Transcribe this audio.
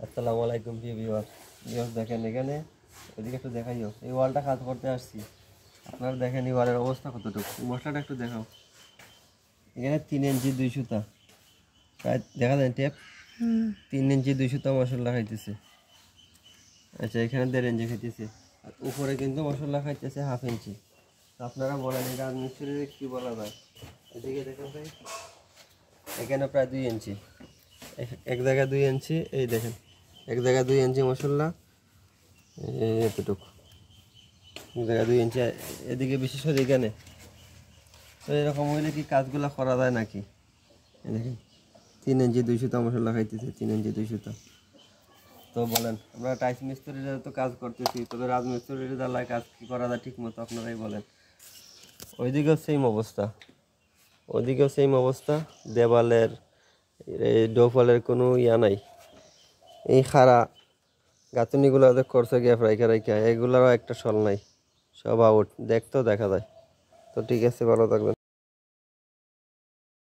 আসসালামু আলাইকুম প্রিয় ভিউয়ার্স। দেখেন এখানে এদিকে একটু দেখাইও, এই ওয়ালটা কাজ করতে আসছি। আপনারা দেখেন এই ওয়ালের অবস্থা কতটুকু, মশলাটা একটু দেখাও। এখানে 3 ইঞ্চি 2 সুতা, প্রায় দেখা যায় টেপ 3 ইঞ্চি 2 সুতা মশলা খাইতেছে। আচ্ছা, এখানে 1.5 ইঞ্চি খাইতেছে, আর উপরে কিন্তু মশলা খাইতেছে 1/2 ইঞ্চি। আপনারা বলেন এটা মিস্ত্রির কি বলা যায়? এদিকে দেখেন ভাই, এখানে প্রায় 2 ইঞ্চি, এক জায়গায় 2 ইঞ্চি, এই দেখেন এক জায়গায় 2 ইঞ্চি মশলা, এতটুকু এক জায়গায় 2 ইঞ্চি, এদিকে বিশেষ করে এখানে। তো এরকম হইলে কি কাজগুলো করা যায় নাকি? দেখেন 3 ইঞ্চি 2 সুতা মশলা খাইতেছে, 3 ইঞ্চি 2 সুতা। তো বলেন, আমরা টাইস মিস্ত্রিরা তো কাজ করতেছি, তবে রাজমিস্ত্রির জ্বালায় কাজ কি করা যায় ঠিক মতো? আপনারাই বলেন। ওইদিকেও সেম অবস্থা, ওইদিকেও সেম অবস্থা। দেওয়ালের এই ডোফলের কোনো ইয়া নাই, এই খাড়া গাঁথনিগুলো করছে গিয়ে রাইখা রাইখা, এগুলোরও একটা সল নাই, সব আউট, দেখতেও দেখা যায়। তো ঠিক আছে, ভালো থাকবেন।